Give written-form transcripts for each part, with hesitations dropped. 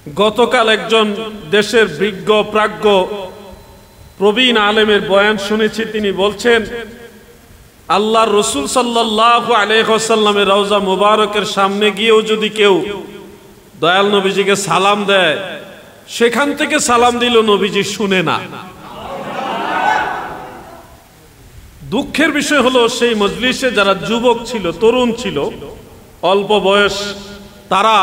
গতকাল একজন দেশের বিজ্ঞ প্রাজ্ঞ প্রবীণ আলেমের বয়ান শুনেছি। তিনি বলছেন, আল্লাহর রসুল সাল্লাল্লাহু আলাইহি ওয়াসাল্লামের রওজা মুবারকের সামনে গিয়েও যদি কেউ দয়াল নবীজিকে সালাম দেয়, সেখান থেকে সালাম দিল নবীজি শুনে না। দুঃখের বিষয় হলো, সেই মজলিসে যারা যুবক ছিল, তরুণ ছিল, অল্প বয়স, তারা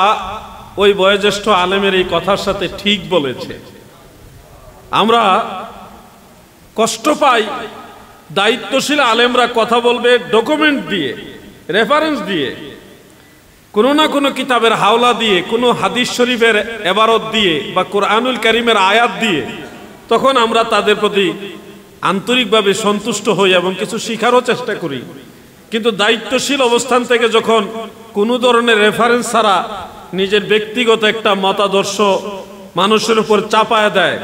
ওই বয়োজ্যেষ্ঠ আলেমের এই কথার সাথে ঠিক বলেছে। আমরা কষ্ট পাই, দায়িত্বশীল আলেমরা কথা বলবে ডকুমেন্ট দিয়ে, রেফারেন্স দিয়ে, কোনো না কোনো কিতাবের হাওলা দিয়ে, কোনো হাদিস শরীফের এবারত দিয়ে বা কোরআনুল কারীমের আয়াত দিয়ে, তখন আমরা তাদের প্রতি আন্তরিকভাবে সন্তুষ্ট হই এবং কিছু শিখারও চেষ্টা করি। কিন্তু দায়িত্বশীল অবস্থান থেকে যখন কোনো ধরনের রেফারেন্স ছাড়া নিজের ব্যক্তিগত একটা মতাদর্শ মানুষের উপর চাপায় দেয়,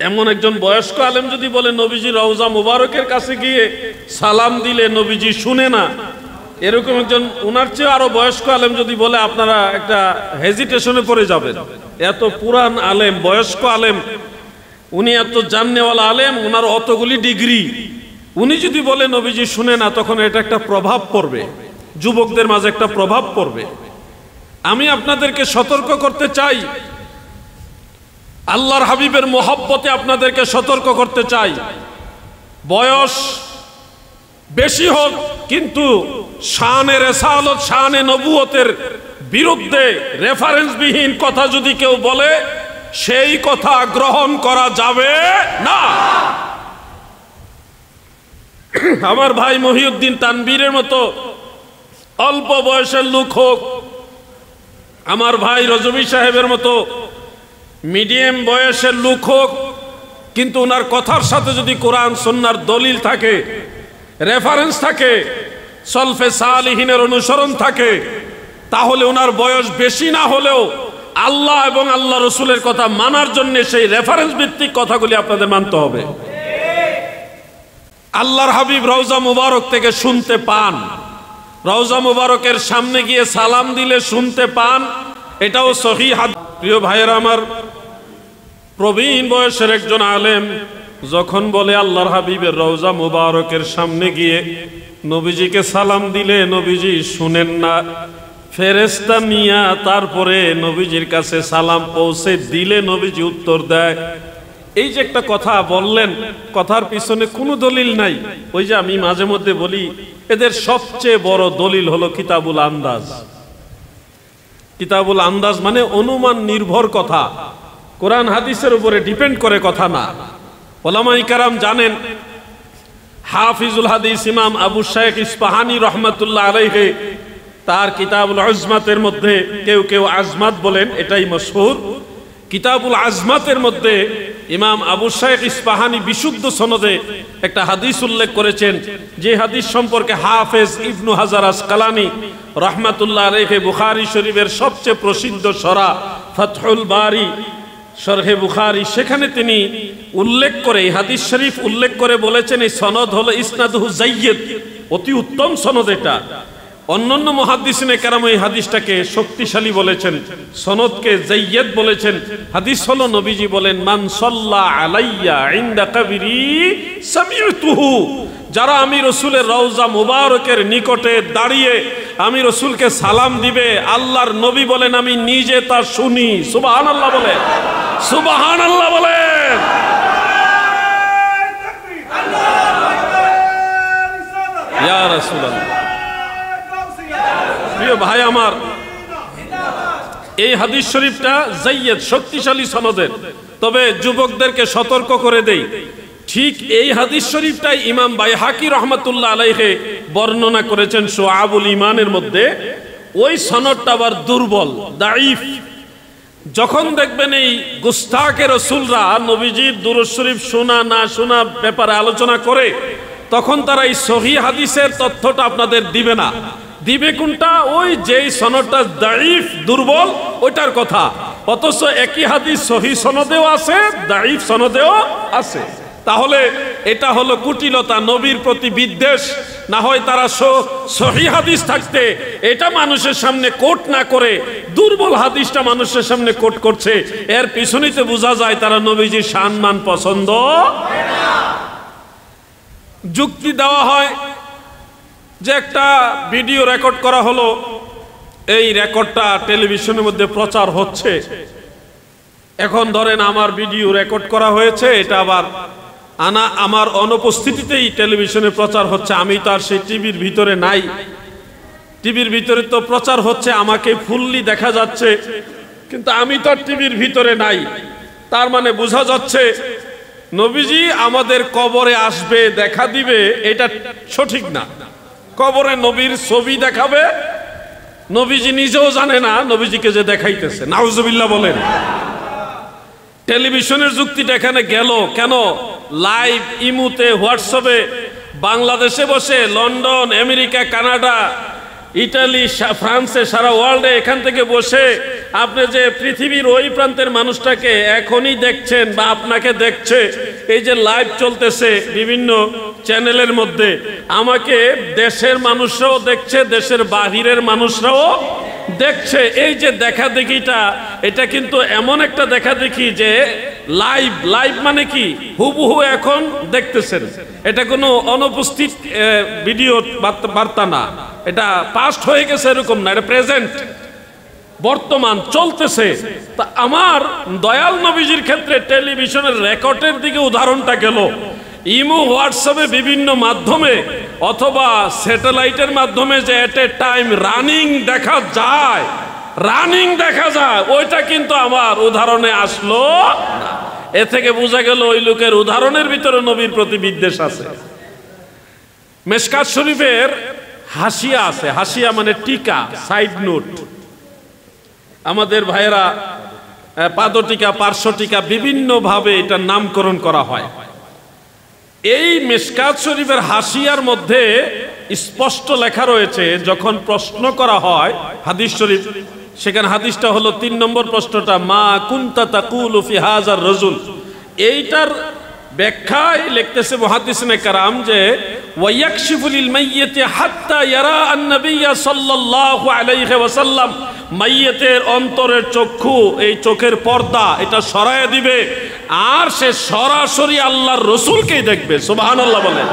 এমন একজন বয়স্ক আলেম যদি বলে নবীজি রওজা মুবারকের কাছে গিয়ে সালাম দিলে নবীজি শুনে না, এরকম একজন ওনার চেয়ে আরো বয়স্ক আলেম যদি বলে, আপনারা একটা হেজিটেশনে পড়ে যাবেন। এত পুরান আলেম, বয়স্ক আলেম, উনি এত জাননেওয়ালা আলেম, ওনার অতগুলি ডিগ্রি, উনি যদি বলে নবীজি শুনে না, তখন এটা একটা প্রভাব পড়বে, যুবকদের মাঝে একটা প্রভাব পড়বে। আমি আপনাদেরকে সতর্ক করতে চাই, আল্লাহর হাবিবের মোহাব্বতে আপনাদেরকে সতর্ক করতে চাই। বয়স বেশি হোক, কিন্তু শানে রেসালত, শানে নবুয়তের বিরুদ্ধে রেফারেন্সবিহীন কথা যদি কেউ বলে, সেই কথা গ্রহণ করা যাবে না। আমার ভাই মহিউদ্দিন তানবীরের মতো অল্প বয়সের লোক হোক, আমার ভাই রজবী সাহেবের মতো মিডিয়াম বয়সের লোক হোক, কিন্তু ওনার কথার সাথে যদি কোরআন সুন্নাহর দলিল থাকে, রেফারেন্স থাকে, সলফে সালিহিনের অনুসরণ থাকে, তাহলে ওনার বয়স বেশি না হলেও আল্লাহ এবং আল্লাহ রসুলের কথা মানার জন্য সেই রেফারেন্স ভিত্তিক কথাগুলি আপনাদের মানতে হবে। আল্লাহর হাবিব রওজা মুবারক থেকে শুনতে পান, রওজা মুবারকের সামনে গিয়ে সালাম দিলে শুনতে পান, এটাও সহিহ হাদিস। প্রিয় ভাইয়েরা আমার, প্রবীণ বয়সের একজন আলেম যখন বলে আল্লাহর হাবিবের রওজা মুবারকের সামনে গিয়ে নবীজিকে সালাম দিলে নবীজি শুনেন না, ফেরেশতা নিয়া তারপরে নবীজির কাছে সালাম পৌঁছে দিলে নবীজি উত্তর দেয়, এই যে একটা কথা বললেন, কথার পিছনে কোনো দলিল নাই। ওই যে আমি মাঝে মধ্যে বলি, এদের সবচেয়ে বড় দলিল হলো কিতাবুল আন্দাজ। কিতাবুল আন্দাজ মানে অনুমান নির্ভর কথা, কোরআন হাদিসের উপরে ডিপেন্ড করে কথা না। ওলামায়ে কেরাম জানেন, হাফিজুল হাদিস ইমাম আবু শাইখ ইস্পাহানী রহমাতুল্লাহ আলাইহি তার কিতাবুল আজমাতের মধ্যে, কেউ কেউ আজমাত বলেন, এটাই মশহুর, কিতাবুল আজমাতের মধ্যে ইমাম আবু শাইখ ইস্পাহানী বিশুদ্ধ সনদে একটা হাদিস উল্লেখ করেছেন, যে হাদিস সম্পর্কে হাফেজ ইবনু হাজার আসকালানী রহমাতুল্লাহ আলাইহি বুখারী শরীফের সবচেয়ে প্রসিদ্ধ সরা ফাতহুল বারি শরহে বুখারী, সেখানে তিনি উল্লেখ করে, এই হাদিস শরীফ উল্লেখ করে বলেছেন, এই সনদ হলো ইসনাদুহু জাইয়্যিদ, অতি উত্তম সনদ এটা। অন্যান্য মুহাদ্দিসিনে কেরাম এই হাদিসটাকে শক্তিশালী বলেছেন, সনদকে জাইয়্যিদ বলেছেন। হাদিস হলো, নবীজি বলেন, মান সাল্লা আলাইয়া ইনদা কবরি সামি'তুহু, যারা আমি রাসূলের রওজা মুবারকের নিকটে দাঁড়িয়ে আমি রাসূলকে সালাম দিবে, আল্লাহর নবী বলেন আমি নিজে তা শুনি। সুবহানাল্লাহ বলেন, সুবহানাল্লাহ বলেন। ইয়া রাসূলুল্লাহ। প্রিয় ভাই আমার, এই হাদিস শরীফটা জাইয়্যিদ, শক্তিশালী সনদের। তবে যুবকদেরকে সতর্ক করে দেই, ঠিক এই হাদিস শরীফটাই ইমাম বাইহাকি রহমাতুল্লাহ আলাইহি বর্ণনা করেছেন শুআবুল ঈমানের মধ্যে। ওই সনদটা আবার দুর্বল, দাঈফ। যখন দেখবেন এই গুস্তাখে রাসূলরা নবীজির দুরূদ শরীফ শোনা না শোনা ব্যাপারে আলোচনা করে, তখন তারা এই সহিহ হাদিসের তথ্যটা আপনাদের দিবে না। দিবে কোনটা? ওই যেই সনদটা দাঈফ, দুর্বল, ওইটার কথা। অথচ একই হাদিস সহিহ সনদেও আছে, দাঈফ সনদেও আছে। তাহলে এটা হলো কুটিলতা, নবীর প্রতি বিদ্বেষ, না হয় তারা সহিহ হাদিস থাকতে এটা মানুষের সামনে কোট না করে দুর্বল হাদিসটা মানুষের সামনে কোট করছে। এর পিছনেতে বোঝা যায় তারা নবীজির সম্মান পছন্দ করে না। যুক্তি দেওয়া হয় যে একটা ভিডিও রেকর্ড করা হলো, এই রেকর্ডটা টেলিভিশনের মধ্যে প্রচার হচ্ছে। এখন ধরেন আমার ভিডিও রেকর্ড করা হয়েছে, এটা আবার আমার অনুপস্থিতিতেই টেলিভিশনে প্রচার হচ্ছে। আমি তো আর সেই টিভির ভিতরে নাই, টিভির ভিতরে তো প্রচার হচ্ছে, আমাকে ফুললি দেখা যাচ্ছে, কিন্তু আমি তো আর টিভির ভিতরে নাই। তার মানে বোঝা যাচ্ছে নবীজি আমাদের কবরে আসবে, দেখা দিবে, এটা সঠিক না। কবরে নবীর ছবি দেখাবে, নবীজি নিজেও জানে না নবীজিকে যে দেখাইতেছে। নাউজুবিল্লাহ বলেন। টেলিভিশনের যুক্তিটা এখানে গেল কেন? লাইভ ইমুতে, হোয়াটসঅ্যাপে বাংলাদেশে বসে লন্ডন, আমেরিকা, কানাডা, ইটালি, ফ্রান্সে, সারা ওয়ার্ল্ডে এখান থেকে বসে আপনি যে পৃথিবীর ওই প্রান্তের মানুষটাকে এখনই দেখছেন বা আপনাকে দেখছে, এই যে লাইভ চলতেছে বিভিন্ন চ্যানেলের মধ্যে, আমাকে দেশের মানুষরাও দেখছে, দেশের বাহিরের মানুষরাও দেখছে। এই যে দেখা দেখিটা, এটা কিন্তু এমন একটা দেখা দেখি যে লাইভ মানে কি হুবহু এখন দেখতেছেন, এটা কোনো অনুপস্থিত ভিডিও বার্তা না, এটা পাস্ট হয়ে গেছে এরকম না, এটা প্রেজেন্ট, বর্তমান চলতেছে। তা আমার দয়াল নবীজির ক্ষেত্রে টেলিভিশনের রেকর্ডের দিকে উদাহরণটা গেল। ইমো, হোয়াটসঅ্যাপে বিভিন্ন মাধ্যমে অথবা স্যাটেলাইটের মাধ্যমে যে এট এ টাইম রানিং দেখা যায়, ওইটা কিন্তু আমার উদাহরণে আসলো না। এ থেকে বোঝা গেল ওই লোকের উদাহরণের ভিতরে নবীর প্রতি বিদ্বেষ আছে। মেশকাত শরীফের হাসিয়া আছে, হাসিয়া মানে টিকা, সাইড নোট। আমাদের ভাইয়েরা পাদটিকা, পার্শ্বটিকা বিভিন্ন ভাবে এটার নামকরণ করা হয়। এই মেশকাত শরীফের হাসিয়ার মধ্যে স্পষ্ট লেখা রয়েছে, যখন প্রশ্ন করা হয় হাদিস শরীফ, সেখানে হাদিসটা হলো 3 নম্বর প্রশ্নটা, মা কুনতা তাকুলু ফি হাযার রাজুল। এইটার ব্যাখ্যায় লিখতেছে মুহাদ্দিসিনে কেরাম যে ওয়ায়াকশিফু লিল মাইয়িতি হাত্তা ইয়ারা আন-নবী সাল্লাল্লাহু আলাইহি ওয়াসাল্লাম, মাইয়িতের অন্তরের চক্ষু, এই চোখের পর্দা এটা সরায় দিবে, আর সে সরাসরি আল্লাহর রাসূলকেই দেখবে। সুবহানাল্লাহ বলেন।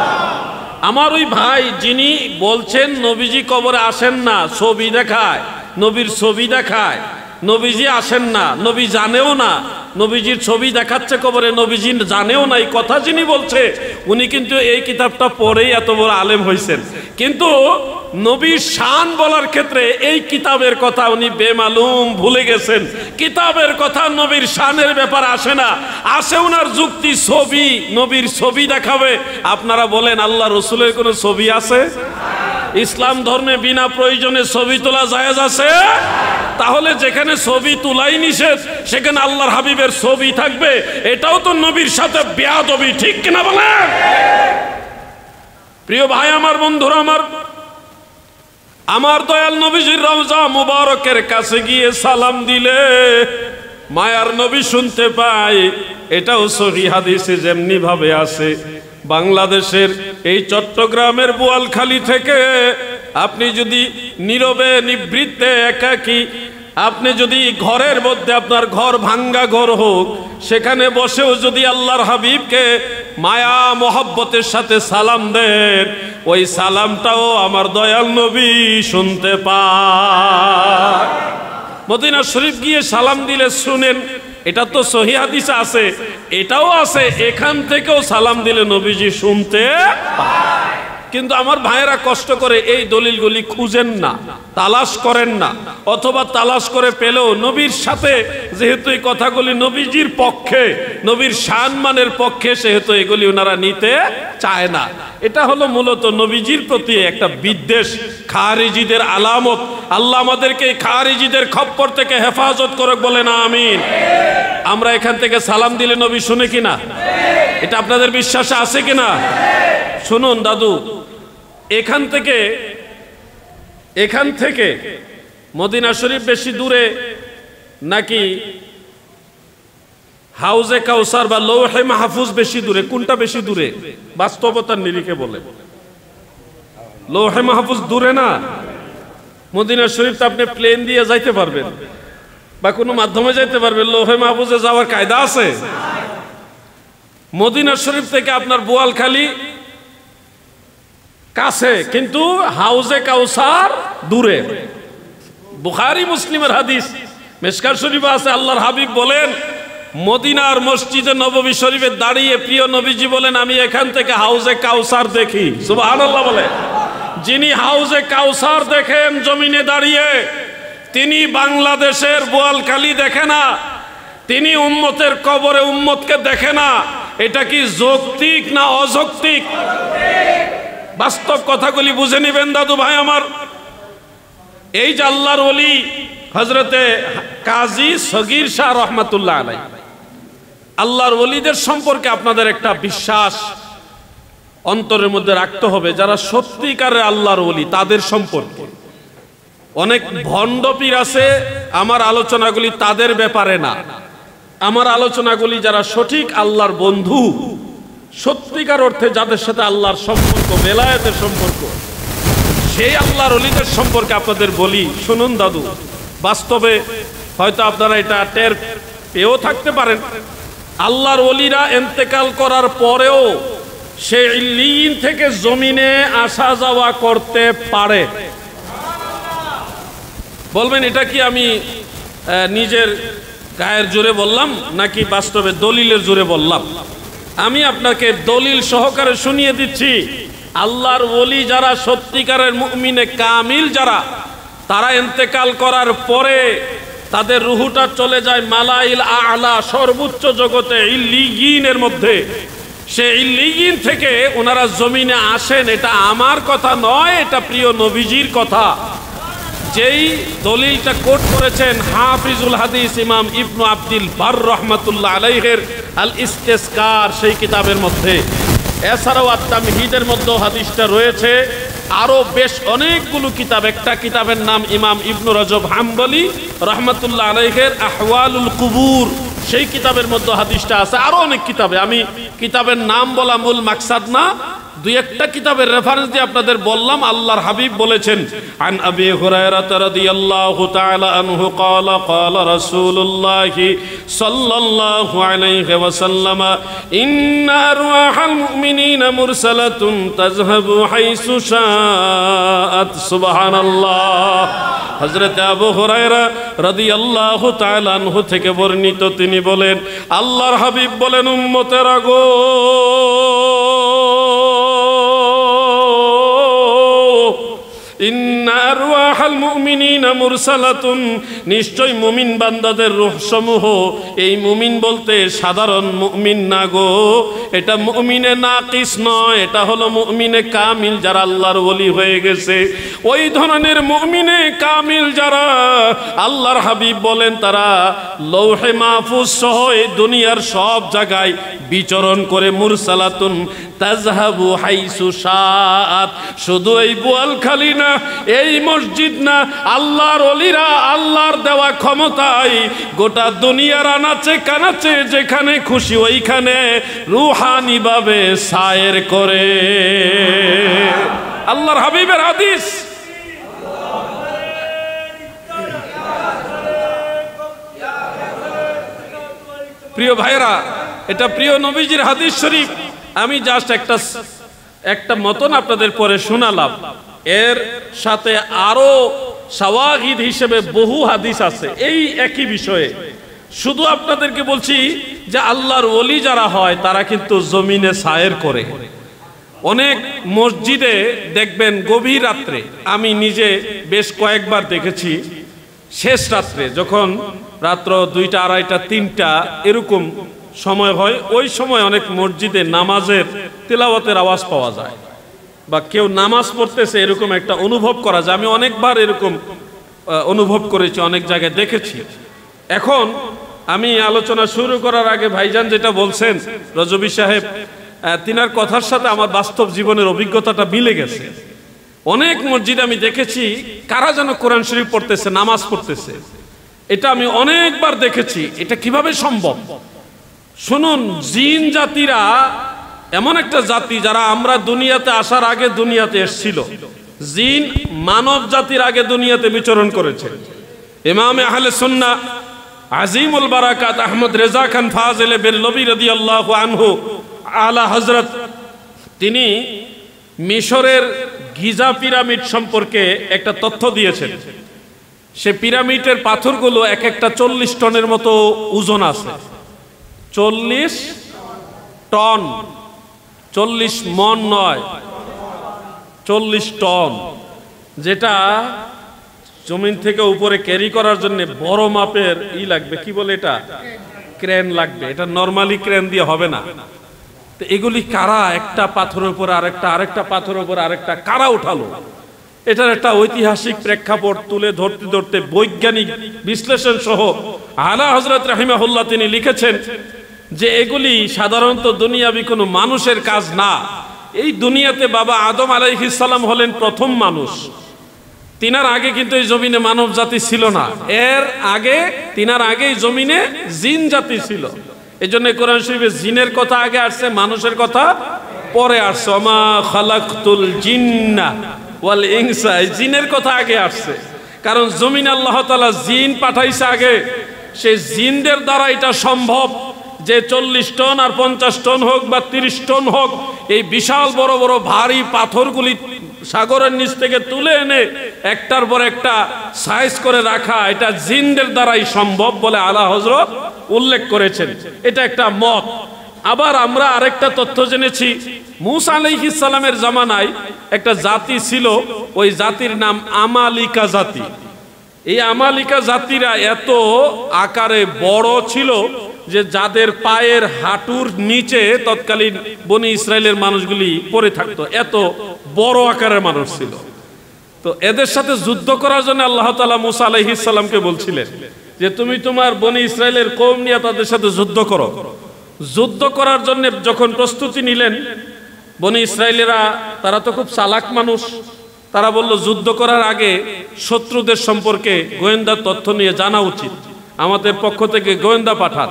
আমার ওই ভাই যিনি বলছেন নবীজি কবরে আসেন না, ছবি দেখায়, নবীর ছবি দেখায়, নবীজি আসেন না, নবী জানেও না, নবীজির ছবি দেখাচ্ছে কবরে, নবীজি জানেও না, এই কথা যিনি বলছে উনি কিন্তু এই কিতাবটা পড়েই এত বড় আলেম হয়েছেন, কিন্তু নবীর শান বলার ক্ষেত্রে এই কিতাবের কথা উনি বেমালুম ভুলে গেছেন। কিতাবের কথা নবীর শানের ব্যাপার আসে না, আসে ওনার যুক্তি ছবি, নবীর ছবি দেখাবে। আপনারা বলেন আল্লাহ রসুলের কোনো ছবি আছে? ইসলাম ধর্মে বিনা প্রয়োজনে ছবি তোলা জায়েজ আছে? তাহলে যেখানে ছবি তোলাই নিষেধ সেখানে আল্লাহর হাবিবের ছবি থাকবে, এটাও তো নবীর সাথে বেয়াদবি, ঠিক কিনা বলেন? প্রিয় ভাই আমার, বন্ধুরা আমার দয়াল নবীজির রওজা মুবারকের কাছে গিয়ে সালাম দিলে মায়ার নবী শুনতে পায়, এটাও সহিহ হাদিসে যেমনি ভাবে আছে। বাংলাদেশের এই চট্টগ্রামের বোয়ালখালী থেকে আপনি যদি নীরবে নিবৃত্তে একাকী, আপনি যদি ঘরের মধ্যে, আপনার ঘর ভাঙ্গা ঘর হোক, সেখানে বসেও যদি আল্লাহর হাবিবকে মায়া মোহাব্বতের সাথে সালাম দেন, ওই সালামটাও আমার দয়াল নবী শুনতে পায়। মদিনা শরীফ গিয়ে সালাম দিলে শুনেন, এটা তো সহিহ হাদিসে আছে, এটাও আছে, এখান থেকেও সালাম দিলে নবীজি শুনতে পায়। কিন্তু আমার ভাইয়েরা কষ্ট করে এই দলিলগুলি খুঁজেন না, তালাশ করেন না, অথবা তালাশ করে পেলেও নবীর সাথে যেহেতু এই কথাগুলি নবীজির পক্ষে, নবীর সম্মানের পক্ষে, সেহেতু এগুলি ওনারা নিতে চায় না। এটা হলো মূলত নবীজির প্রতি একটা বিদ্বেষ, খারিজিদের আলামত। আল্লাহ আমাদেরকে খারিজিদের খপ্পর থেকে হেফাজত করুক, বলেন আমিন। আমরা এখান থেকে সালাম দিলে নবী শুনে কিনা? এটা আপনাদের বিশ্বাসে আছে কিনা? শুনুন দাদু, এখান থেকে মদিনা শরীফ বেশি দূরে নাকি হাউজে কাউসার বা লৌহে মাহফুজ বেশি দূরে? কোনটা বেশি দূরে বাস্তবতার নিরিখে বলে? লৌহে মাহফুজ দূরে না, মদিনা শরীফ তো আপনি প্লেন দিয়ে যাইতে পারবেন বা কোনো মাধ্যমে যাইতে পারবেন, লৌহে মাহফুজে যাওয়ার কায়দা আছে? মদিনা শরীফ থেকে আপনার বোয়ালখালী কাছে, কিন্তু হাউজে কাউসার দূরে। বুখারী মুসলিমের হাদিস, মিশকাত শরীফে আছে, আল্লাহর হাবিব বলেন মদিনার মসজিদে নববী শরীফে দাঁড়িয়ে প্রিয় নবীজি বলেন আমি এখান থেকে হাউজে কাউসার দেখি। সুবহানাল্লাহ বলে। যিনি হাউজে কাউসার দেখেন জমিনে দাঁড়িয়ে, তিনি বাংলাদেশের বোয়ালখালী দেখে না, তিনি উম্মতের কবরে উম্মতকে দেখে না। এটা কি যৌক্তিক না অযৌক্তিক? বাস্তব কথাগুলি বুঝে নিবেন দাদু ভাই আমার। এই যে আল্লাহর ওলি হযরতে কাজী সগীর শাহ রহমাতুল্লাহ আলাইহি, আল্লাহর ওলিদের সম্পর্কে আপনাদের একটা বিশ্বাস অন্তরের মধ্যে রাখতে হবে, যারা সত্যিকারের আল্লাহর ওলি তাদের সম্পর্কে। অনেক ভণ্ড পীর আছে, আমার আলোচনাগুলি তাদের ব্যাপারে না, আমার আলোচনাগুলি যারা সঠিক আল্লাহর বন্ধু, সত্যিকার অর্থে যাদের সাথে আল্লাহর সম্পর্ক, বেলায়েতের সম্পর্ক, সেই আল্লাহর ওলিদের সম্পর্কে আপনাদের বলি। শুনুন দাদু, বাস্তবে হয়তো আপনারা এটা টের পেয়েও থাকতে পারেন, আল্লাহর ওলিরা ইন্তেকাল করার পরেও সে ইল্লিয়িন থেকে জমিনে আসা যাওয়া করতে পারে। বলবেন এটা কি আমি নিজের গায়ের জোরে বললাম নাকি বাস্তবে দলিলের জোরে বললাম? আমি আপনাকে দলিল সহকারে শুনিয়ে দিচ্ছি। আল্লাহর ওলি যারা সত্যিকারের মুমিনে কামিল যারা, তারা ইন্তেকাল করার পরে তাদের রুহুটা চলে যায় মালাইল আ'লা, সর্বোচ্চ জগতে ইল্লিয়িনের মধ্যে। সে ইল্লিয়িন থেকে ওনারা জমিনে আসেন, এটা আমার কথা নয়, এটা প্রিয় নবীজির কথা। যেই দলিলটা কোট করেছেন হাফিজুল হাদিস ইমাম ইবনু আব্দুল বার রহমাতুল্লাহ আলাইহির আল ইস্তিসকার সেই কিতাবের মধ্যে। এছাড়াও আত-তামহিদের মধ্যে হাদিসটা রয়েছে, আরো বেশ অনেকগুলো কিতাব। একটা কিতাবের নাম ইমাম ইবনু রজব হাম্বলি রহমাতুল্লাহ আলাইহির আহওয়ালুল কুবুর, সেই কিতাবের মধ্যে হাদিসটা আছে। আরো অনেক কিতাবে, আমি কিতাবের নাম বলা মূল মাকসাদ না, দুই একটা কিতাবের রেফারেন্স দিয়ে আপনাদের বললাম। আল্লাহর হাবিব বলেছেন, আন আবি হুরায়রা রাদিয়াল্লাহু তাআলা আনহু ক্বালা ক্বালা রাসূলুল্লাহ সাল্লাল্লাহু আলাইহি ওয়াসাল্লাম ইন্না আরওয়াহাল মুমিনিনা মুরসালাতুন তাযহাবু হাইসু শাআত। সুবহানাল্লাহ। হযরত আবু হুরায়রা রাদিয়াল্লাহু তাআলা আনহু থেকে বর্ণিত, তিনি বলেন আল্লাহর হাবিব বলেন, উম্মতেরা গো, ইন্না আরওয়াহাল মুমিনিনা মুরসালাতুন, নিশ্চয় মুমিন বান্দাদের রূহ সমূহ, এই মুমিন বলতে সাধারণ মুমিন না গো, এটা মুমিনে নাকিস নয়, এটা হলো মুমিনে কামিল যারা আল্লাহর ওলি হয়ে গেছে। ওই ধরনের মুমিনে কামিল যারা, আল্লাহর হাবিব বলেন তারা লৌহে মাহফুজ সহ এই দুনিয়ার সব জায়গায় বিচরণ করে। মুরসালাতুন তাযহাবু হাইসু শাআত। শুধু এই বোয়ালখালী না, এই মসজিদ না, আল্লাহর ওলিরা আল্লাহর দেওয়া ক্ষমতায় গোটা দুনিয়ার আনাচে কানাচে যেখানে খুশি ওইখানে রুহানি ভাবে সায়ের করে। আল্লাহর হাবিবের হাদিস। প্রিয় ভাইরা, এটা প্রিয় নবীজির হাদিস শরীফ। আমি জাস্ট একটা মতন আপনাদের পরে শোনালাম, এর সাথে আরো শাওয়াহিদ হিসেবে বহু হাদিস আছে এই একই বিষয়ে। শুধু আপনাদেরকে বলছি যে আল্লাহর ওলি যারা হয় তারা কিন্তু জমিনে সায়ের করে। অনেক মসজিদে দেখবেন গভীর রাত্রে, আমি নিজে বেশ কয়েকবার দেখেছি, শেষ রাত্রে যখন রাত্র 2টা, 2:30, 3টা এরকম সময় হয়, ওই সময় অনেক মসজিদে নামাজের তিলাওয়াতের আওয়াজ পাওয়া যায় বা কেউ নামাজ পড়তেছে, এরকম একটা অনুভব করা যায়। আমি অনেকবার এরকম অনুভব করেছি, অনেক জায়গায় দেখেছি। এখন আমি আলোচনা শুরু করার আগে ভাইজান যেটা বলছেন রজবী সাহেব, তিনার কথার সাথে আমার বাস্তব জীবনের অভিজ্ঞতাটা মিলে গেছে। অনেক মসজিদে আমি দেখেছি কারা যেন কোরআন শরীফ পড়তেছে, নামাজ পড়তেছে, এটা আমি অনেকবার দেখেছি। এটা কিভাবে সম্ভব? শুনুন, জিন জাতিরা এমন একটা জাতি যারা আমরা দুনিয়াতে আসার আগে দুনিয়াতে এসেছিল। জিন মানব জাতির আগে দুনিয়াতে বিচরণ করেছে। ইমামে আহলে সুন্নাহ আজিমুল বারাকাত আহমদ রেজা খান ফাজিল বেরলভী রাদিয়াল্লাহু আনহু আলা হযরত, তিনি মিশরের গিজা পিরামিড সম্পর্কে একটা তথ্য দিয়েছেন। সে পিরামিডের পাথরগুলো এক একটা 40 টনের মতো ওজন আছে। 40 টন, 40 মণ নয়, 40 টন, যেটা জমিন থেকে উপরে ক্যারি করার জন্য বড় মাপের লাগবে, কি বলে এটা, ক্রেন লাগবে। এটা নরমালি ক্রেন দিয়ে হবে না। তো এগুলি কারা একটা পাথরের উপর আরেকটা, আরেকটা পাথরের উপর আরেকটা কারা উঠালো? এটার একটা ঐতিহাসিক প্রেক্ষাপট তুলে ধরতে ধরতে বৈজ্ঞানিক বিশ্লেষণ সহ আলা হযরত রাহিমাহুল্লাহ তিনি লিখেছেন যে এগুলি সাধারণত দুনিয়াবি কোনো মানুষের কাজ না। এই দুনিয়াতে বাবা আদম আলাইহিস সালাম হলেন প্রথম মানুষ। তিনার আগে কিন্তু এই জমিনে মানব জাতি ছিল না। এর আগে, তিনার আগে এই জমিনে জিন জাতি ছিল। এই জন্য কোরআন শরীফে জিনের কথা আগে আসছে, মানুষের কথা পরে আসছে। ওমা খালাকতুল জিন্না ওয়াল ইনসা, জিনের কথা আগে আসছে। কারণ জমিন আল্লাহ তাআলা জিন পাঠাইছে আগে। সেই জিনদের দ্বারা এটা সম্ভব যে 40 টন আর 50 টন হোক বা 30 টন হোক, এই বিশাল বড় বড় ভারী পাথরগুলি সাগরের নিচ থেকে তুলে এনে একটার পর একটা সাইজ করে রাখা, এটা জিনদের দ্বারাই সম্ভব বলে আলা হযরত উল্লেখ করেছেন। এটা একটা মত। আবার আমরা আরেকটা তথ্য জেনেছি, মূসা আলাইহিস সালামের জামানায় একটা জাতি ছিল, ওই জাতির নাম আমালিকা জাতি। এই আমালিকা জাতিরা এত আকারে বড় ছিল যে যাদের পায়ের হাঁটুর নিচে তৎকালীন বনি ইসরায়েলের মানুষগুলি পড়ে থাকতো, এত বড় আকারের মানুষ ছিল। তো এদের সাথে যুদ্ধ করার জন্য আল্লাহ তাআলা মূসা আলাইহিস সালামকে বলছিলেন যে তুমি তোমার বনি ইসরায়েলের কওম নিয়ে তাদের সাথে যুদ্ধ করো। যুদ্ধ করার জন্য যখন প্রস্তুতি নিলেন, বনি ইসরায়েলেরা তারা তো খুব চালাক মানুষ, তারা বলল যুদ্ধ করার আগে শত্রুদের সম্পর্কে গোয়েন্দা তথ্য নিয়ে জানা উচিত, আমাদের পক্ষ থেকে গোয়েন্দা পাঠান।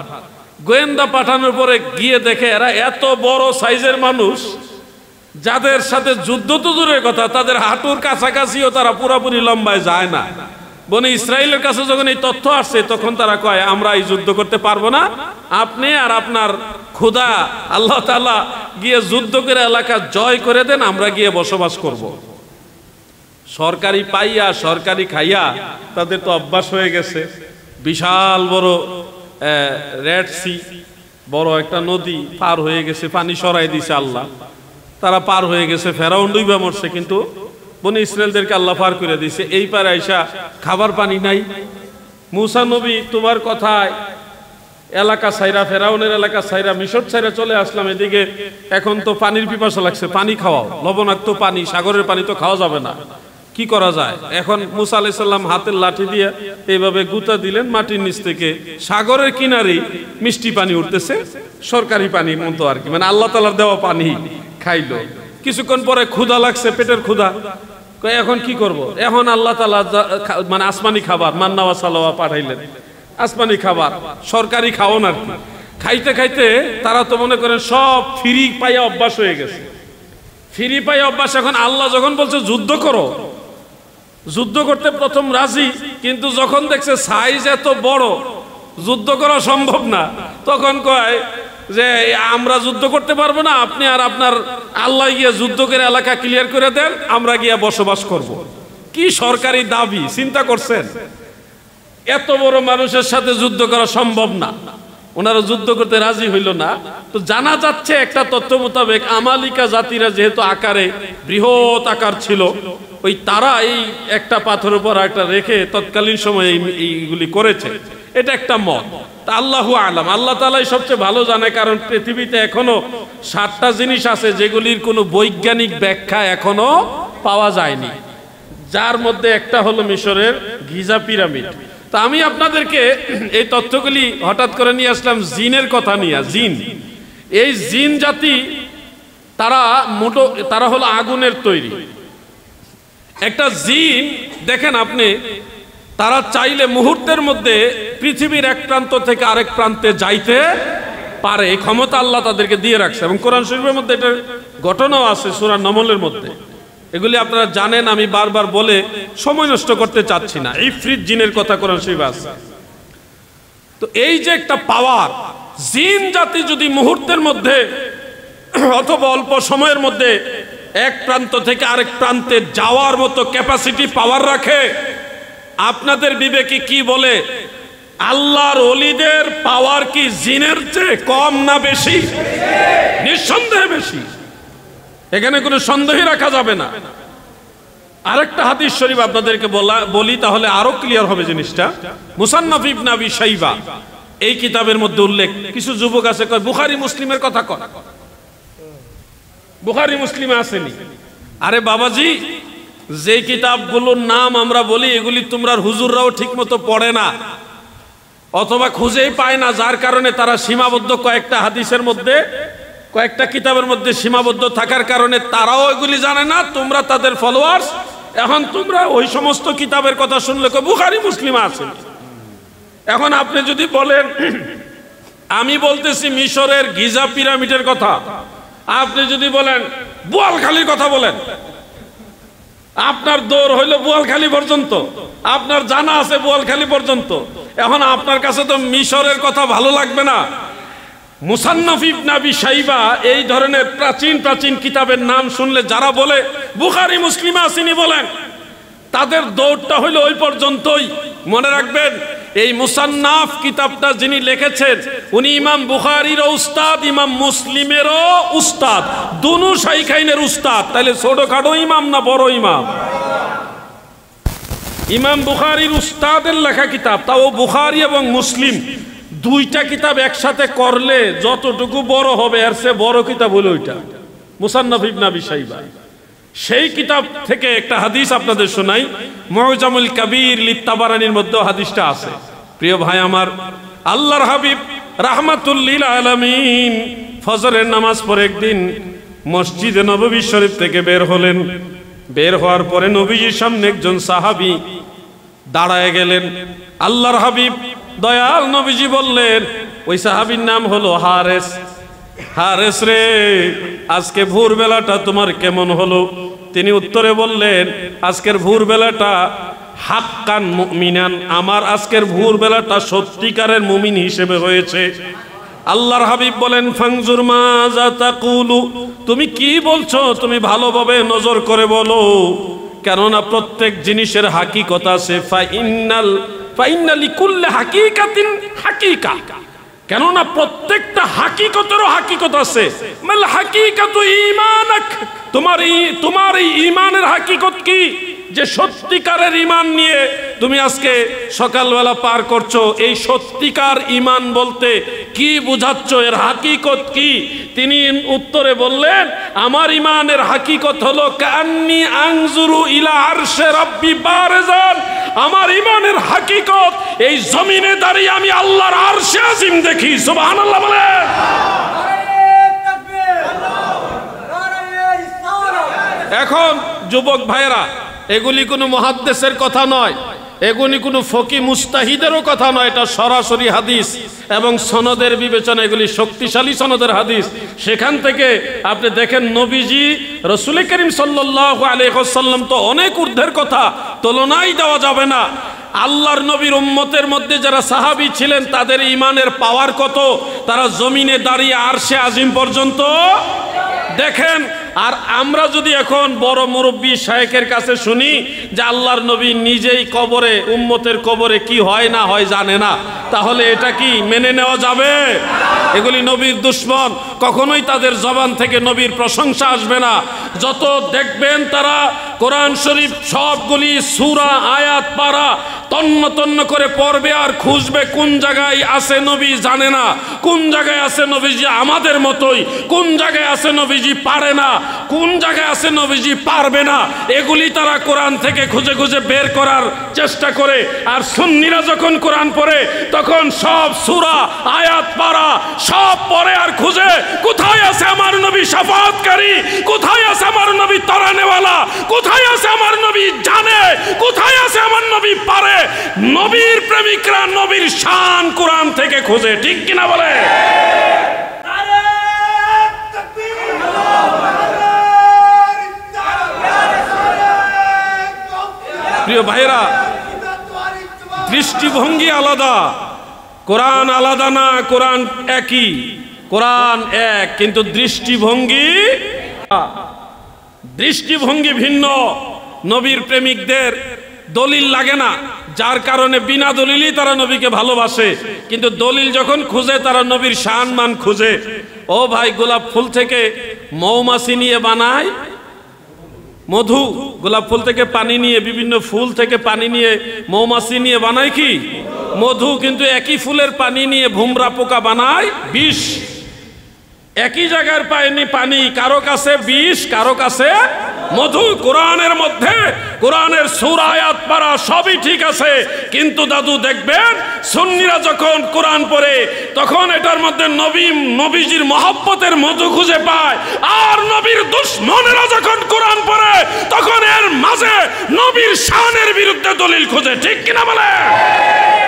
গোয়েন্দা পাঠানোর পরে গিয়ে দেখে এরা এত বড় সাইজের মানুষ, যাদের সাথে যুদ্ধ তো দূরের কথা, তাদের হাঁটুর কাছাকাছিও তারা পুরাপুরি লম্বায় যায় না। বনি ইসরায়েলের কাছে যখন এই তথ্য আসছে, তখন তারা কয় আমরা এই যুদ্ধ করতে পারবো না, আপনি আর আপনার খোদা আল্লাহ তাআলা গিয়ে যুদ্ধ করে এলাকা জয় করে দেন, আমরা গিয়ে বসবাস করব। সরকারি পাইয়া সরকারি খাইয়া তাদের তো অভ্যাস হয়ে গেছে। বিশাল বড় রেড সি, বড় একটা নদী পার হয়ে গেছে, পানি সরাই দিছে আল্লাহ, তারা পার হয়ে গেছে। ফেরাউন ডুইবা মরছে, কিন্তু বনি ইসরায়েলদেরকে আল্লাহ পার করে দিয়েছে। এই পারে আইসা খাবার পানি নাই। মূসা নবী তোমার কথায় এলাকা ছাইরা, ফেরাউনের এলাকা ছাইরা, মিশর ছাইরা চলে আসলাম এদিকে, এখন তো পানির পিপাসা লাগছে, পানি খাওয়াও। লবণাক্ত পানি, সাগরের পানি তো খাওয়া যাবে না, কি করা যায়? এখন মূসা আলাইহিস সালাম হাতের লাঠি দিয়ে এইভাবে গুতা দিলেন, মাটির নিচ থেকে সাগরের কিনারে মিষ্টি পানি উঠতেছে, সরকারি পানির মতো আর কি, মানে আল্লাহ তাআলার দেওয়া পানি খাইলো। কিছুক্ষণ পরে ক্ষুধা লাগছে, পেটের ক্ষুধা, এখন কি করব? এখন আল্লাহ তাআলা মানে আসমানি খাবার মান্না ওয়া সালাওয়া পাঠাইলেন, আসমানি খাবার, সরকারি খাওয়ান আর কি। খাইতে খাইতে তারা তো মনে করেন সব ফ্রি পাইয়া অভ্যাস হয়ে গেছে, ফ্রি পাইয়া অভ্যাস। এখন আল্লাহ যখন বলছে যুদ্ধ করো, যুদ্ধ করতে প্রথম রাজি, কিন্তু যখন দেখছে সাইজ এত বড়, যুদ্ধ করা সম্ভব না, তখন কয় যে আমরা যুদ্ধ করতে পারবো না, আপনি আর আপনার আল্লাহ গিয়ে যুদ্ধ করে এলাকা ক্লিয়ার করে দেন, আমরা গিয়ে বসবাস করব। কি সরকারি দাবি, চিন্তা করছেন? এত বড় মানুষের সাথে যুদ্ধ করা সম্ভব না, ওনারা যুদ্ধ করতে রাজি হইল না। তো জানা যাচ্ছে একটা তথ্য মোতাবেক আমালিকা জাতিরা যেহেতু আকারে বৃহৎ আকার ছিল, ওই তারা এই একটা পাথর উপর একটা রেখে তৎকালীন সময়ে এইগুলি করেছে, এটা একটা মত। তা আল্লাহু আলাম, আল্লাহ তাআলাই সবচেয়ে ভালো জানে। কারণ পৃথিবীতে এখনো 7টা জিনিস আছে যেগুলির কোনো বৈজ্ঞানিক ব্যাখ্যা এখনো পাওয়া যায়নি, যার মধ্যে একটা হলো মিশরের গিজা পিরামিড। তা আমি আপনাদেরকে এই তথ্যগুলি হঠাৎ করে নিয়ে আসলাম জিনের কথা নিয়ে। জিন, এই জিন জাতি তারা হলো আগুনের তৈরি একটা জিন। দেখেন আপনি, তারা চাইলে মুহূর্তের মধ্যে পৃথিবীর এক প্রান্ত থেকে আরেক প্রান্তে যাইতে পারে, এই ক্ষমতা আল্লাহ তাদেরকে দিয়ে রাখছে। এবং কোরআন শরীফের মধ্যে এটার ঘটনাও আছে, সূরা নমলের মধ্যে। এগুলি আপনারা জানেন, আমি বারবার বলে সময় নষ্ট করতে চাচ্ছি না। ইফরিত জিনের কথা কোরআন শরীফে আছে। তো এই যে একটা পাওয়ার, জিন জাতি যদি মুহূর্তের মধ্যে অথবা অল্প সময়ের মধ্যে এক প্রান্ত থেকে আরেক প্রান্তে যাওয়ার মতো ক্যাপাসিটি পাওয়ার রাখে, আপনাদের বিবেকে কি বলে আল্লাহর ওলিদের পাওয়ার কি জিনের চেয়ে কম না বেশি? নিঃসন্দেহে বেশি, এখানে কোনো সন্দেহ রাখা যাবে না। আরেকটা হাদিস শরীফ আপনাদেরকে বলি, তাহলে আরো ক্লিয়ার হবে জিনিসটা। মুসান্নাফ ইবনে আবি শাইবা এই কিতাবের মধ্যে উল্লেখ, কিছু যুবক আছে কয় বুখারী মুসলিমের কথা কয়, বুখারী মুসলিমে আসেনি। আরে বাবাজি, যে কিতাবগুলোর নাম আমরা বলি এগুলি তোমরা হুজুররাও ঠিক মতো পড়ে না অথবা খুঁজেই পায় না, যার কারণে তারা সীমাবদ্ধ কয়েকটা হাদিসের মধ্যে, কয়েকটা কিতাবের মধ্যে সীমাবদ্ধ থাকার কারণে তারাও এগুলি জানে না, তোমরা তাদের ফলোয়ার্স। এখন তোমরা ওই সমস্ত কিতাবের কথা শুনলে বুখারী মুসলিমে আছে। এখন আপনি যদি বলেন আমি বলতেছি মিশরের গিজা পিরামিডের কথা, আপনি যদি বলেন বোয়ালখালীর কথা বলেন, আপনার দৌড় হইল বোয়ালখালী পর্যন্ত, আপনার জানা আছে বোয়ালখালী পর্যন্ত। এখন আপনার কাছে তো মিশরের কথা ভালো লাগবে না। মুসান্নাফ ইবনে আবি শাইবা এই ধরনের প্রাচীন প্রাচীন কিতাবের নাম শুনলে যারা বলে বুখারী মুসলিমে আসেনি বলেন, তাদের দৌড়টা হইল ওই পর্যন্তই। মনে রাখবেন, এই মুসান্নাফ কিতাবটা যিনি লিখেছেন উনি ইমাম বুখারীর উস্তাদ, ইমাম মুসলিমেরও উস্তাদ, দুনু শাইখাইনের উস্তাদ। তাহলে ছোটখাটো ইমাম না বড় ইমাম? ইমাম বুখারীর উস্তাদের লেখা কিতাব, তাও বুখারী এবং মুসলিম দুইটা কিতাব একসাথে করলে যতটুকু বড় হবে এর চেয়ে বড় কিতাব হলো ওইটা মুসান্নাফ ইবনে আবি শাইবা। সেই কিতাব থেকে একটা হাদিস আপনাদের শোনাই, মুজামুল কবির লিত-তাবারানির মধ্যে হাদিসটা আছে। প্রিয় ভাই আমার, আল্লাহর হাবিব রাহমাতুল লিল আলামিন ফজরের নামাজ পড়ে একদিন মসজিদে নববী শরীফ থেকে বের হলেন। বের হওয়ার পরে নবীজির সামনে একজন সাহাবী দাঁড়ায় গেলেন। আল্লাহর হাবিব দয়াল নবীজি বললেন, ওই সাহাবীর নাম হলো হারেস। হারেস রে, আজকে ভোরবেলাটা তোমার কেমন হলো? তিনি উত্তরে বললেন, আজকের ভোরবেলাটা হাক্কান মুমিনান, আমার আজকের ভোরবেলাটা সত্যিকারের মুমিন হিসেবে হয়েছে। আল্লাহর হাবিব বলেন, ফাংজুর মাজা তাকুলু, তুমি কি বলছো তুমি ভালোভাবে নজর করে বলো, কেননা প্রত্যেক জিনিসের হাকিকত আছে। ফাইন্না লিকুল্লি হাকিকাতিন হাকিকা, কেননা প্রত্যেকটা হাকিকতেরও হাকিকত আছে। মাল হাকিকাতু ঈমানাক, তোমার এই ঈমানের হাকিকত কি? যে সত্যিকারের ঈমান নিয়ে তুমি আজকে সকালবেলা পার করছো, এই সত্যিকার ঈমান বলতে কি বুঝাচ্ছ, এর হাকিকত কি? তিনি উত্তরে বললেন, আমার ঈমানের হাকিকত হলো কান্নি আনজুরু ইলা আরশে রাব্বি বারজান, আমার ঈমানের হাকিকত এই জমিনে দাঁড়িয়ে আমি আল্লাহর আরশে আজিম দেখি। সুবহানাল্লাহ বলেন। এখন যুবক ভাইরা, এগুলি কোনো মুহাদ্দিসের কথা নয়, এগুলি কোনো ফকি মুস্তাহিদেরও কথা নয়, এটা সরাসরি হাদিস এবং সনদের বিবেচনা এগুলি শক্তিশালী সনদের হাদিস। সেখান থেকে আপনি দেখেন নবীজি রাসূল করিম সাল্লাল্লাহু আলাইহি ওয়াসাল্লাম তো অনেক ঊর্ধ্বের কথা, তুলনাই দেওয়া যাবে না। আল্লাহর নবীর উম্মতের মধ্যে যারা সাহাবী ছিলেন তাদের ঈমানের পাওয়ার কত, তারা জমিনে দাঁড়িয়ে আরশে আজিম পর্যন্ত দেখেন। আর আমরা যদি এখন বড় মুরব্বী শায়েখের কাছে শুনি যে আল্লাহর নবী নিজেই কবরে, উম্মতের কবরে কি হয় না হয় জানে না, তাহলে এটা কি মেনে নেওয়া যাবে? এগুলি নবীর দুশমন, কখনোই তাদের জবান থেকে নবীর প্রশংসা আসবে না। যত দেখবেন তারা কোরআন শরীফ সবগুলি সূরা আয়াত পারা তন্ন তন্ন করে পড়বে আর খুঁজবে কোন জায়গায় আছে নবী জানে না, কোন জায়গায় আছে নবীজি আমাদের মতোই, কোন জায়গায় আছে নবীজি পারে না, কোন জায়গায় আছে নবীজি পারবে না, এগুলি তারা কোরআন থেকে খুঁজে খুঁজে বের করার চেষ্টা করে। আর সুন্নিরা যখন কোরআন পড়ে তখন সব সূরা আয়াত পারা সব পড়ে আর খুঁজে কোথায় আছে আমার নবী শাফাআতকারী, কোথায় আছে আমার নবী তারানেওয়ালা, কোথায় আছে আমার নবী জানে, কোথায় আছে আমার নবী পারে। নবীর প্রেমিকরা নবীর শান কোরআন থেকে খোঁজে, ঠিক কিনা বলে? প্রিয় ভাইরা, দৃষ্টিভঙ্গি আলাদা, কোরআন আলাদা না, কোরআন একই, কোরআন এক, কিন্তু দৃষ্টিভঙ্গি ভিন্ন। নবীর প্রেমিকদের দলিল লাগে না, যার কারণে বিনা দলিলই তারা নবীকে ভালোবাসে, কিন্তু দলিল যখন খুঁজে তারা নবীর সম্মান খুঁজে। ও ভাই, গোলাপ ফুল থেকে মৌমাছি নিয়ে বানায় মধু, গোলাপ ফুল থেকে পানি নিয়ে, বিভিন্ন ফুল থেকে পানি নিয়ে মৌমাছি নিয়ে বানায় কি মধু, কিন্তু একই ফুলের পানি নিয়ে ভুমরা পোকা বানায় বিষ। একই জায়গার পায়নি পানি, কারো কাছে বিষ, কারো কাছে মধু। কোরআনের মধ্যে কোরআনের সূরা আয়াত পারা সবই ঠিক আছে, কিন্তু দাদু দেখবেন সুন্নিরা যখন কোরআন পড়ে তখন এটার মধ্যে নবীজির মহব্বতের মধু খুঁজে পায়, আর নবীর দুশমনেরা যখন কোরআন পড়ে তখন এর মাঝে নবীর শানের বিরুদ্ধে দলিল খুঁজে। ঠিক কিনা বলে?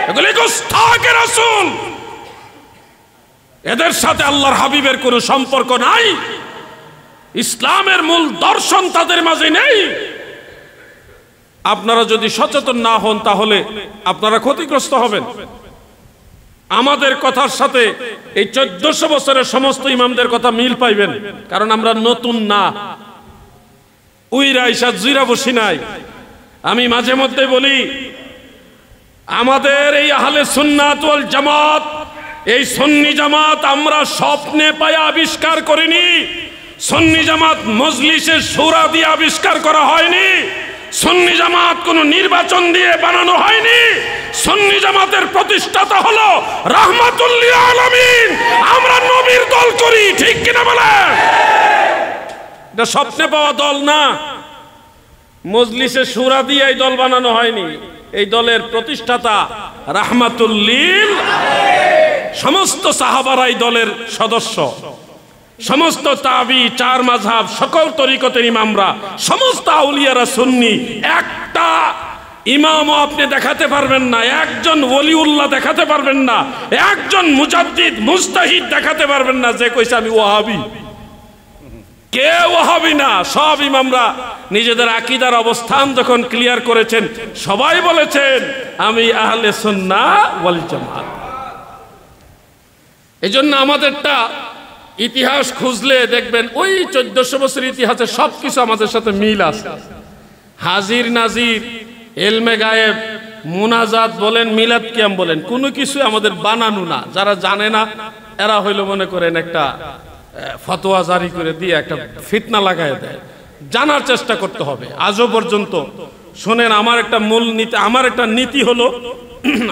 এগুলি গুস্তাখে রাসূল, এদের সাথে আল্লাহর হাবিবের কোনো সম্পর্ক নাই, ইসলামের মূল দর্শন তাদের মাঝে নেই। আপনারা যদি সচেতন না হন তাহলে আপনারা ক্ষতিগ্রস্ত হবেন। আমাদের কথার সাথে এই 1400 বছরের সমস্ত ইমামদের কথা মিল পাইবেন, কারণ আমরা নতুন না, উইরা ইসা জুইরা বসি নাই। আমি মাঝে মধ্যে বলি, আমাদের এই আহলে সুন্নাত ওয়াল জামাত, এই সুন্নি জামাত আমরা স্বপ্নে পায়ে আবিষ্কার করিনি। সুন্নি জামাত মজলিসে শুরা দিয়ে আবিষ্কার করা হয়নি। সুন্নি জামাত কোনো নির্বাচন দিয়ে বানানো হয়নি। সুন্নি জামাতের প্রতিষ্ঠাতা হলো রাহমাতুল লিল আলামিন। আমরা নবীর দল করি। ঠিক কিনা বলেন? এটা স্বপ্নে পাওয়া দল না, মজলিসে শুরা দিয়ে এই দল বানানো হয়নি। এই দলের প্রতিষ্ঠাতা রাহমাতুল লিল আলামিন। সমস্ত সাহাবারা এই দলের সদস্য, সমস্ত তাবি, চার মাযহাব, সকল তরিকতের ইমামরা, সমস্ত আউলিয়ারা সুন্নি। একটা ইমামও আপনি দেখাতে পারবেন না, একজন ওলিউল্লাহ দেখাতে পারবেন না, একজন মুজাদ্দিদ মুজতাহিদ দেখাতে পারবেন না যে কইছে আমি ওয়াহাবি। কে ওয়াহাবি না? সব ইমামরা নিজেদের আকীদার অবস্থান যখন ক্লিয়ার করেছেন সবাই বলেছেন আমি আহলে সুন্নাহ ওয়াল জামাত। এজন্য আমাদেরটা ইতিহাস খুঁজলে দেখবেন ওই 1400 বছর ইতিহাসে সবকিছু আমাদের সাথে মিল আছে। হাজির নাজির, এলমে গায়েব, মুনাজাত বলেন, মিলাদ কিয়াম বলেন, কোনো কিছু আমাদের বানানো না। যারা জানে না এরা হইল মনে করেন একটা ফতোয়া জারি করে দিয়ে একটা ফিতনা লাগায় দেয়। জানার চেষ্টা করতে হবে। আজও পর্যন্ত শোনেন, আমার একটা মূল নীতি, আমার একটা নীতি হলো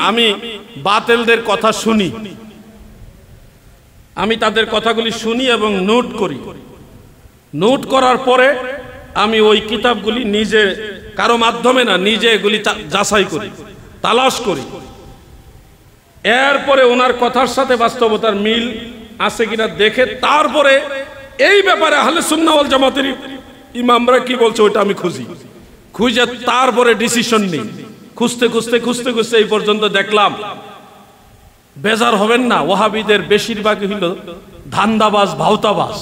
আমি বাতিলদের কথা শুনি, আমি তাদের কথাগুলি শুনি এবং নোট করি। নোট করার পরে আমি ওই কিতাবগুলি নিজে, কারো মাধ্যমে না, নিজে এগুলি যাচাই করি, তালাশ করি। এরপরে ওনার কথার সাথে বাস্তবতার মিল আছে কিনা দেখে তারপরে এই ব্যাপারে আহলে সুন্নাহ ওয়াল জামাতের ইমামরা কি বলছে ওইটা আমি খুঁজে তারপরে ডিসিশন নিই। খুঁজতে খুঁজতে খুঁজতে খুঁজতে এই পর্যন্ত দেখলাম, বেজার হবেন না, ওয়াহাবিদের বেশিরভাগই হইল ধান্দাবাজ, ভাওতাবাজ।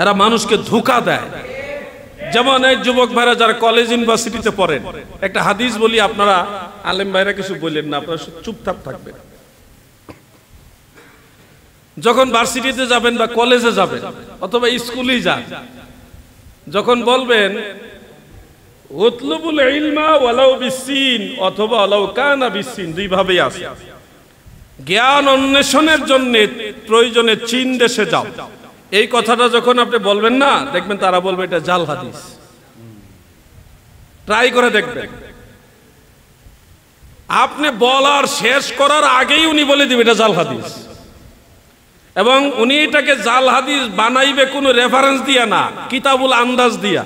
এরা মানুষকে ধোঁকা দেয়। যেমন এই যুবক ভাইরা যারা কলেজ ইউনিভার্সিটিতে পড়েন, একটা হাদিস বলি, আপনারা আলেম ভাইরা কিছু বললেন না, আপনারা চুপচাপ থাকবেন। যখন ভার্সিটিতে যাবেন বা কলেজে যাবেন অথবা স্কুলেই যান, যখন বলবেন উতলুবুল ইলমা ওয়ালাউ বিসিন অথবা ওয়ালাউ কানা বিসিন, দুই ভাবেই আছে। জ্ঞান অন্বেষণের জন্য প্রয়োজনে চীন দেশে যাও, এই কথাটা যখন আপনি বলবেন না, দেখবেন তারা বলবে এটা জাল হাদিস। ট্রাই করে দেখবেন, আপনি বলার শেষ করার আগেই উনি বলে দিবে এটা জাল হাদিস। এবং উনি এটাকে জাল হাদিস বানাইবে কোনো রেফারেন্স দিয়া না, কিতাবুল আন্দাজ দিয়া।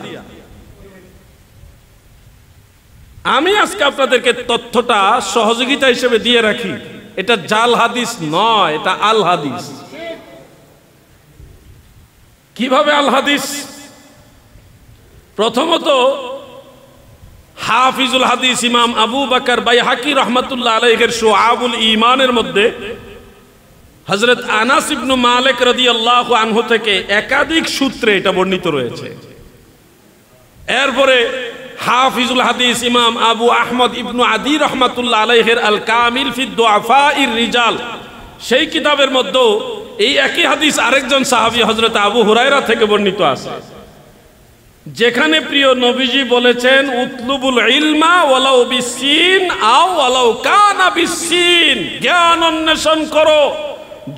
আমি আজকে আপনাদেরকে তথ্যটা সহযোগিতা হিসেবে দিয়ে রাখি, এটা জাল হাদিস নয়, এটা আল হাদিস। কিভাবে আল হাদিস? প্রথমত হাফিজুল হাদিস ইমাম আবু বকর বাইহাকি রহমাতুল্লাহ আলাইহির শুআবুল ঈমানের মধ্যে হযরত আনাস ইবনে মালিক রাদিয়াল্লাহু আনহু থেকে একাধিক সূত্রে এটা বর্ণিত রয়েছে। এরপরে হাফিজুল হাদিস ইমাম আবু আহমদ ইবনু আদি রহমাতুল্লাহ আলাইহির আল কামিল ফি দুআফাইর রিজাল, সেই কিতাবের মধ্যে এই একই হাদিস আরেকজন সাহাবী হযরত আবু হুরায়রা থেকে বর্ণিত আছে, যেখানে প্রিয় নবীজি বলেছেন উতলুবুল ইলমা ওয়ালাউ বিসিন আও ওয়ালাউ কানা বিসিন, জ্ঞান অন্বেষণ করো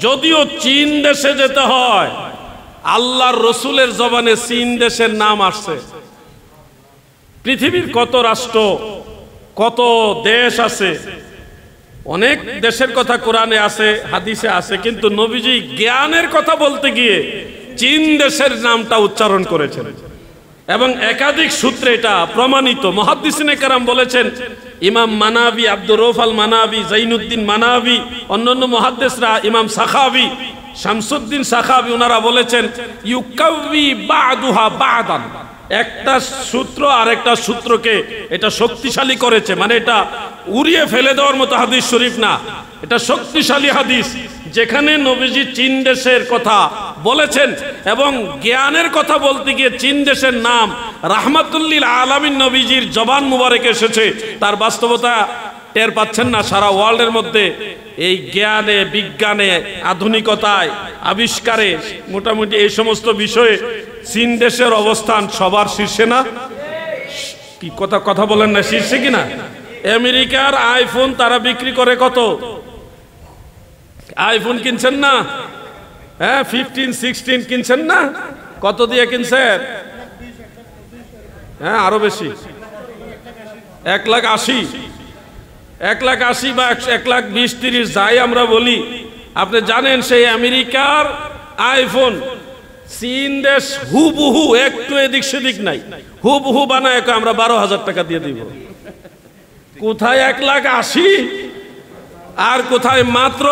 যদিও চীন দেশে যেতে হয়। আল্লাহর রসুলের জবানে চীন দেশের নাম আসছে। পৃথিবীর কত রাষ্ট্র, কত দেশ আছে, অনেক দেশের কথা কোরআনে আছে, হাদিসে আছে, কিন্তু নবীজি জ্ঞানের কথা বলতে গিয়ে চীন দেশের নামটা উচ্চারণ করেছেন এবং একাধিক সূত্রে এটা প্রমাণিত। মুহাদ্দিসিনে কেরাম বলেছেন, ইমাম মানাবি, আব্দুর রউফ আল মানাবি, জাইনুদ্দিন মানাবি, অন্যান্য মুহাদ্দিসরা, ইমাম সাখাবি, শামসুদ্দিন সাখাবি, ওনারা বলেছেন ইউকাউবি বাদুহা বাদান, একটা সূত্র আর একটা সূত্রকে এটা শক্তিশালী করেছে, মানে এটা উড়িয়ে ফেলে দেওয়ার মতো হাদিস শরীফ না, এটা শক্তিশালী হাদিস, যেখানে নবীজি চীন দেশের কথা বলেছেন এবং জ্ঞানের কথা বলতে গিয়ে চীন দেশের নাম রাহমাতুল্লিল আলামিন নবীজির জবান মুবারক এসেছে। তার বাস্তবতা টের পাচ্ছেন না? সারা ওয়ার্ল্ডের মধ্যে এই জ্ঞানে, বিজ্ঞানে, আধুনিকতায়, আবিষ্কারে, মোটামুটি এই সমস্ত বিষয়ে চীন দেশের অবস্থান সবার শীর্ষে না? কি কথা বলেন না, শীর্ষে কিনা? আমেরিকার আইফোন তারা বিক্রি করে কত? আইফোন কিনছেন না? হ্যাঁ, 15, 16 কিনছেন না? কত দিয়ে কিনছেন? হ্যাঁ, আরো বেশি, 1,80,000, 1,80,000 বা 1,20,30 যাই আমরা বলি। আপনি জানেন সেই আমেরিকার আইফোন চীন দেশ হুবহু, একটু এদিক সেদিক নাই, হুবহু বানায় আমরা 12,000 টাকা দিয়ে দিব। কোথায় 1,80,000 আর কোথায় মাত্র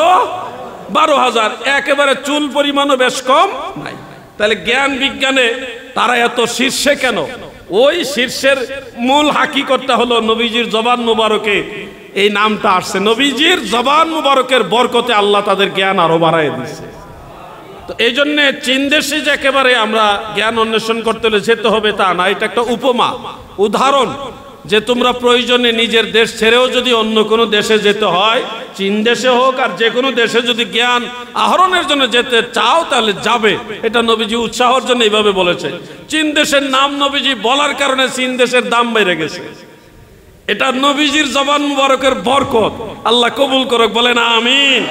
12,000, একেবারে চুল পরিমাণও বেশ কম নাই। তাহলে জ্ঞান বিজ্ঞানে তারা এত শীর্ষে কেন? ওই শীর্ষের মূল হাকিকতটা হলো নবীজির জবান মুবারকে এই নামটা আসছে। নবীজির জবান মুবারকের বরকতে আল্লাহ তাদের জ্ঞান আরো বাড়ায় দিচ্ছে। তো এই জন্য চীন দেশে যে একেবারে আমরা জ্ঞান অন্বেষণ করতে হলে যেতে হবে তা না, এটা একটা উপমা, উদাহরণ, যে তোমরা প্রয়োজনে নিজের দেশ ছেড়েও যদি অন্য কোনো দেশে যেতে হয়, চীন দেশে হোক আর যে কোনো দেশে যদি জ্ঞান আহরণের জন্য যেতে চাও তাহলে যাবে। এটা নবীজি উৎসাহের জন্য এইভাবে বলেছে। চীন দেশের নাম নবীজি বলার কারণে চীন দেশের দাম বেড়ে গেছে। এটা নবীজির জবান মুবারকের বরকত। আল্লাহ কবুল করুক, বলেন আমিন।